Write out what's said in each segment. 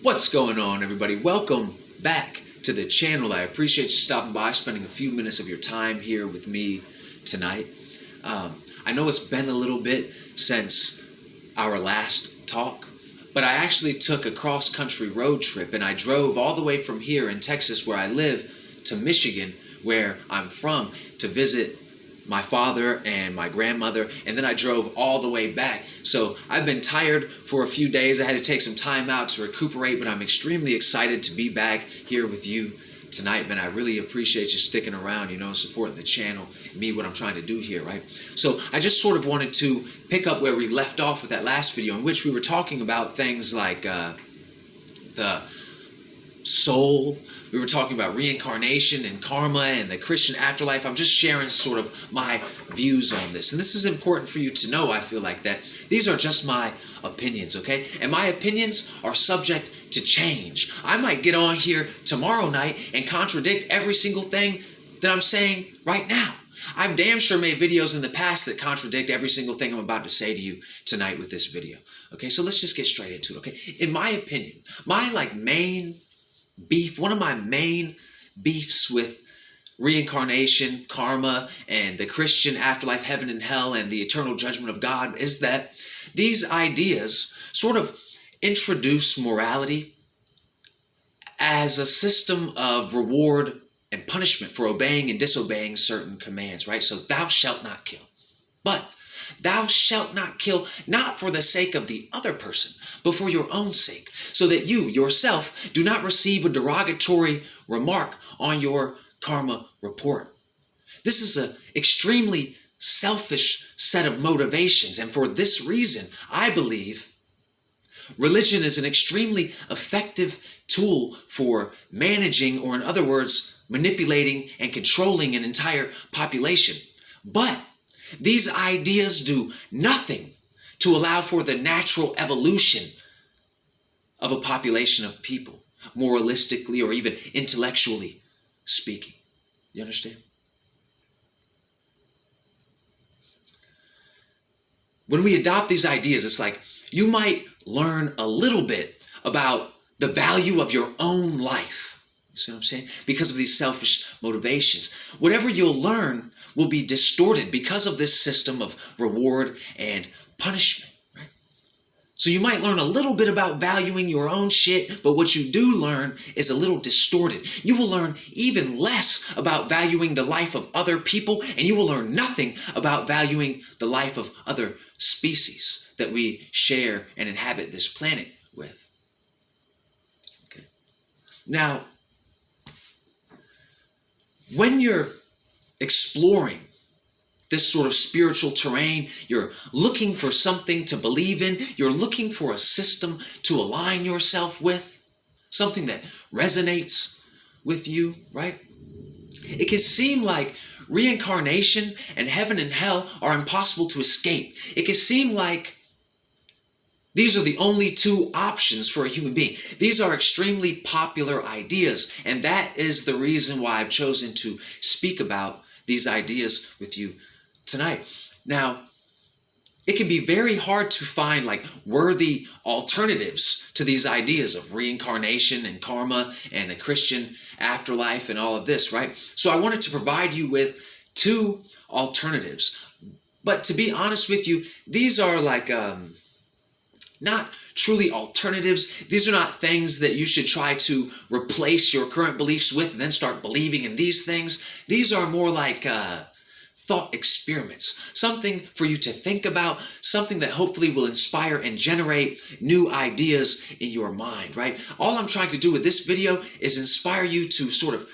What's going on, everybody? Welcome back to the channel. I appreciate you stopping by, spending a few minutes of your time here with me tonight. I know it's been a little bit since our last talk, but I actually took a cross-country road trip and I drove all the way from here in Texas, where I live, to Michigan, where I'm from, to visit my father and my grandmother, and then I drove all the way back. So I've been tired for a few days. I had to take some time out to recuperate, but I'm extremely excited to be back here with you tonight, man. I really appreciate you sticking around, supporting the channel, me, what I'm trying to do here, right? So I just sort of wanted to pick up where we left off with that last video, in which we were talking about things like the soul. We were talking about reincarnation and karma and the Christian afterlife. I'm just sharing sort of my views on this. And this is important for you to know, I feel like, that these are just my opinions, okay? And my opinions are subject to change. I might get on here tomorrow night and contradict every single thing that I'm saying right now. I've damn sure made videos in the past that contradict every single thing I'm about to say to you tonight with this video. Okay, so let's just get straight into it, okay? In my opinion, my main beef, one of my main beefs with reincarnation, karma, and the Christian afterlife, heaven and hell, and the eternal judgment of God, is that these ideas sort of introduce morality as a system of reward and punishment for obeying and disobeying certain commands, right? So thou shalt not kill. But thou shalt not kill, not for the sake of the other person, but for your own sake, so that you yourself do not receive a derogatory remark on your karma report. This is an extremely selfish set of motivations, and for this reason, I believe religion is an extremely effective tool for managing, or in other words, manipulating and controlling an entire population. But these ideas do nothing to allow for the natural evolution of a population of people, moralistically or even intellectually speaking. You understand? When we adopt these ideas, it's like you might learn a little bit about the value of your own life. You see what I'm saying? Because of these selfish motivations. Whatever you'll learn will be distorted because of this system of reward and punishment, right? So you might learn a little bit about valuing your own shit, but what you do learn is a little distorted. You will learn even less about valuing the life of other people, and you will learn nothing about valuing the life of other species that we share and inhabit this planet with. Okay. Now, when you're exploring this sort of spiritual terrain, you're looking for something to believe in, you're looking for a system to align yourself with, something that resonates with you, right? It can seem like reincarnation and heaven and hell are impossible to escape. It can seem like these are the only two options for a human being. These are extremely popular ideas, and that is the reason why I've chosen to speak about these ideas with you tonight. Now, it can be very hard to find worthy alternatives to these ideas of reincarnation and karma and the Christian afterlife and all of this, right? So I wanted to provide you with two alternatives. But to be honest with you, these are not truly alternatives. These are not things that you should try to replace your current beliefs with and then start believing in these things. These are more like thought experiments, something for you to think about, something that hopefully will inspire and generate new ideas in your mind, right? All I'm trying to do with this video is inspire you to sort of,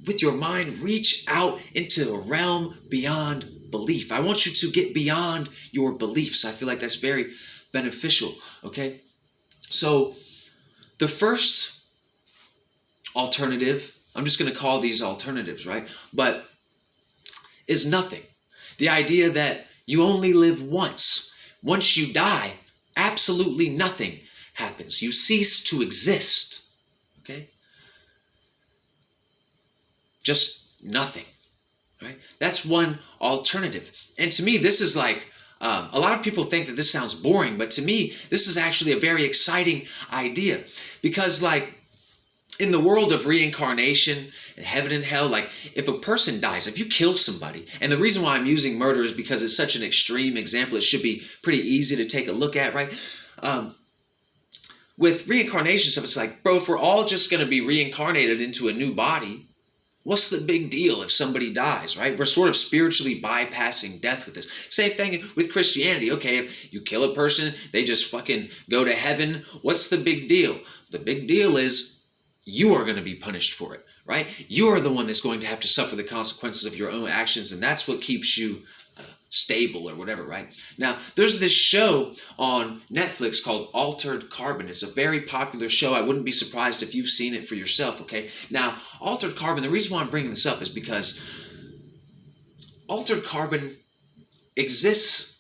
with your mind, reach out into a realm beyond belief. I want you to get beyond your beliefs. I feel like that's very beneficial, okay? So the first alternative, I'm just going to call these alternatives, right? But is nothing. The idea that you only live once. Once you die, absolutely nothing happens. You cease to exist, okay? Just nothing, right? That's one alternative. And to me, this is like A lot of people think that this sounds boring, but to me, this is actually a very exciting idea. Because like in the world of reincarnation and heaven and hell, like if a person dies, if you kill somebody, and the reason why I'm using murder is because it's such an extreme example, it should be pretty easy to take a look at, right? With reincarnation stuff, it's like, bro, if we're all just going to be reincarnated into a new body, what's the big deal if somebody dies, right? We're sort of spiritually bypassing death with this. Same thing with Christianity. Okay, if you kill a person, they just fucking go to heaven. What's the big deal? The big deal is you are going to be punished for it, right? You are the one that's going to have to suffer the consequences of your own actions, and that's what keeps you stable or whatever, right? Now, there's this show on Netflix called Altered Carbon. It's a very popular show. I wouldn't be surprised if you've seen it for yourself, okay? Now, Altered Carbon, the reason why I'm bringing this up is because Altered Carbon exists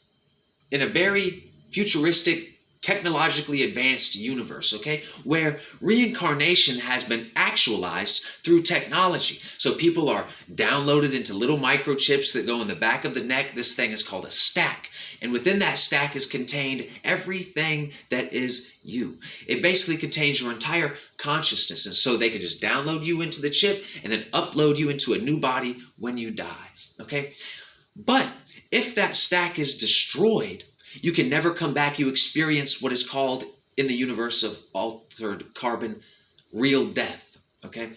in a very futuristic, technologically advanced universe, okay, where reincarnation has been actualized through technology. So people are downloaded into little microchips that go in the back of the neck. This thing is called a stack. And within that stack is contained everything that is you. It basically contains your entire consciousness. And so they can just download you into the chip and then upload you into a new body when you die, okay? But if that stack is destroyed, you can never come back. You experience what is called in the universe of Altered Carbon, real death, okay?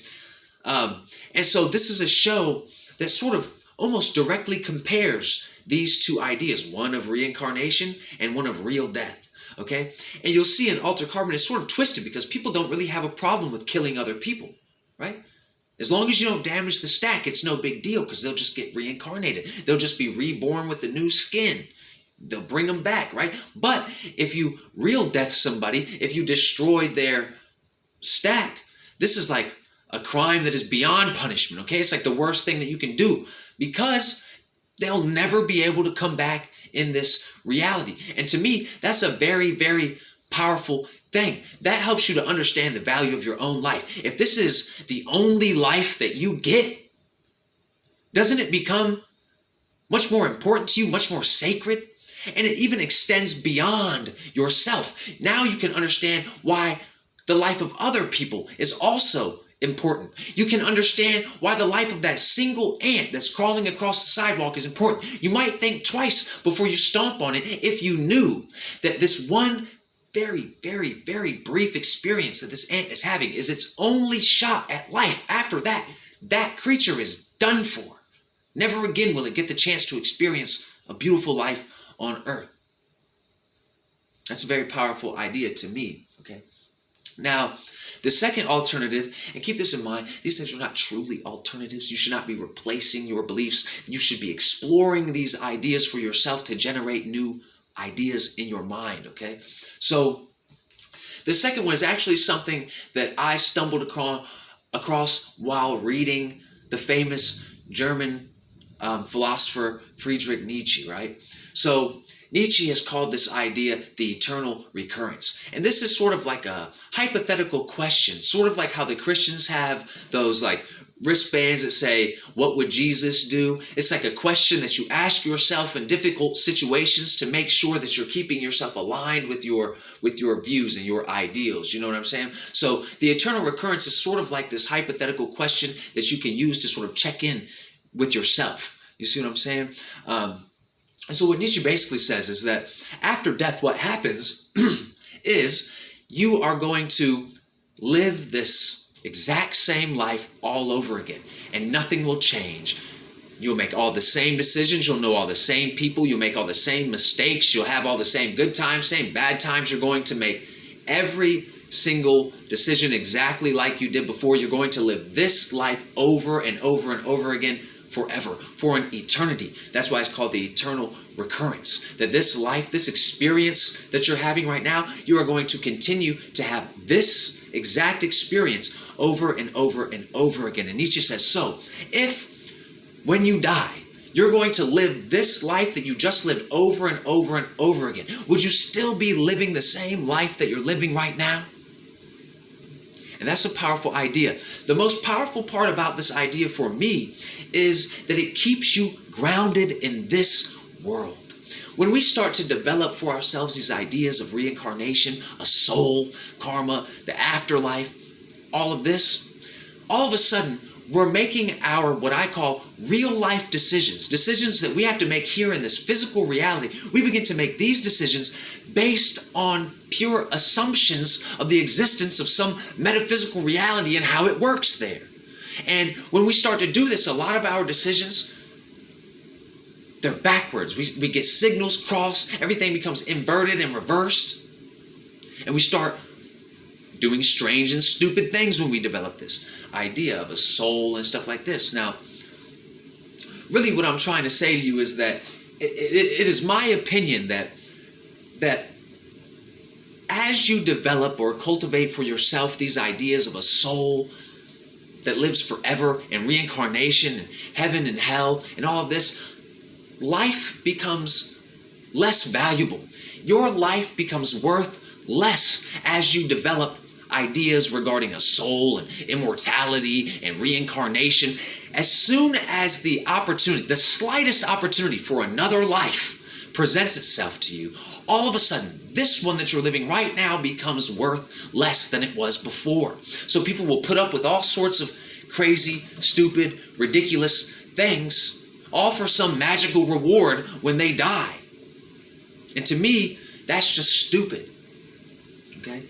And so this is a show that sort of almost directly compares these two ideas, one of reincarnation and one of real death, okay? And you'll see in Altered Carbon, it's sort of twisted because people don't really have a problem with killing other people, right? As long as you don't damage the stack, it's no big deal because they'll just get reincarnated. They'll just be reborn with a new skin. They'll bring them back, right? But if you real death somebody, if you destroy their stack, this is like a crime that is beyond punishment, okay? It's like the worst thing that you can do because they'll never be able to come back in this reality. And to me, that's a very, very powerful thing. That helps you to understand the value of your own life. If this is the only life that you get, doesn't it become much more important to you, much more sacred? And it even extends beyond yourself. Now you can understand why the life of other people is also important. You can understand why the life of that single ant that's crawling across the sidewalk is important. You might think twice before you stomp on it if you knew that this one very, very, very brief experience that this ant is having is its only shot at life. After that, that creature is done for. Never again will it get the chance to experience a beautiful life on earth. That's a very powerful idea to me, okay? Now, the second alternative, and keep this in mind, these things are not truly alternatives. You should not be replacing your beliefs. You should be exploring these ideas for yourself to generate new ideas in your mind, okay? So, the second one is actually something that I stumbled across while reading the famous German philosopher Friedrich Nietzsche, right? So Nietzsche has called this idea the eternal recurrence. And this is sort of like a hypothetical question, sort of like how the Christians have those like wristbands that say, what would Jesus do? It's like a question that you ask yourself in difficult situations to make sure that you're keeping yourself aligned with your views and your ideals. You know what I'm saying? So the eternal recurrence is sort of like this hypothetical question that you can use to sort of check in with yourself. You see what I'm saying? And so what Nietzsche basically says is that after death, what happens is you are going to live this exact same life all over again, and nothing will change. You'll make all the same decisions. You'll know all the same people. You'll make all the same mistakes. You'll have all the same good times, same bad times. You're going to make every single decision exactly like you did before. You're going to live this life over and over and over again forever, for an eternity. That's why it's called the eternal recurrence. That this life, this experience that you're having right now, you are going to continue to have this exact experience over and over and over again. And Nietzsche says, so if when you die, you're going to live this life that you just lived over and over and over again, would you still be living the same life that you're living right now? And that's a powerful idea. The most powerful part about this idea for me is that it keeps you grounded in this world. when we start to develop for ourselves these ideas of reincarnation, a soul, karma, the afterlife, all of this, all of a sudden, we're making our, what I call, real life decisions that we have to make here in this physical reality. We begin to make these decisions based on pure assumptions of the existence of some metaphysical reality and how it works there. And when we start to do this, a lot of our decisions, they're backwards. We get signals crossed, everything becomes inverted and reversed, and we start doing strange and stupid things when we develop this idea of a soul and stuff like this. Now, really what I'm trying to say to you is that it is my opinion that as you develop or cultivate for yourself these ideas of a soul that lives forever and reincarnation and heaven and hell and all of this, life becomes less valuable. Your life becomes worth less as you develop ideas regarding a soul and immortality and reincarnation. As soon as the opportunity, the slightest opportunity for another life presents itself to you, all of a sudden, this one that you're living right now becomes worth less than it was before. So people will put up with all sorts of crazy, stupid, ridiculous things, all for some magical reward when they die. And to me, that's just stupid. Okay?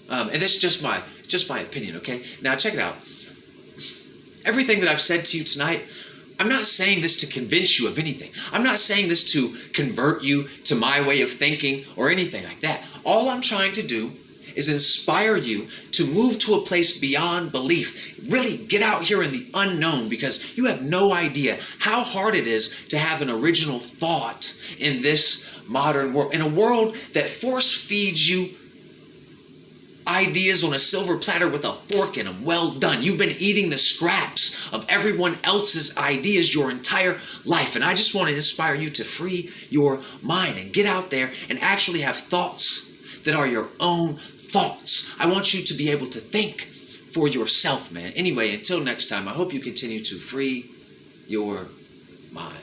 And that's just my opinion, okay? Now check it out. Everything that I've said to you tonight, I'm not saying this to convince you of anything. I'm not saying this to convert you to my way of thinking or anything like that. All I'm trying to do is inspire you to move to a place beyond belief. Really get out here in the unknown, because you have no idea how hard it is to have an original thought in this modern world, in a world that force feeds you ideas on a silver platter with a fork in them. Well done. You've been eating the scraps of everyone else's ideas your entire life. And I just want to inspire you to free your mind and get out there and actually have thoughts that are your own thoughts. I want you to be able to think for yourself, man. Anyway, until next time, I hope you continue to free your mind.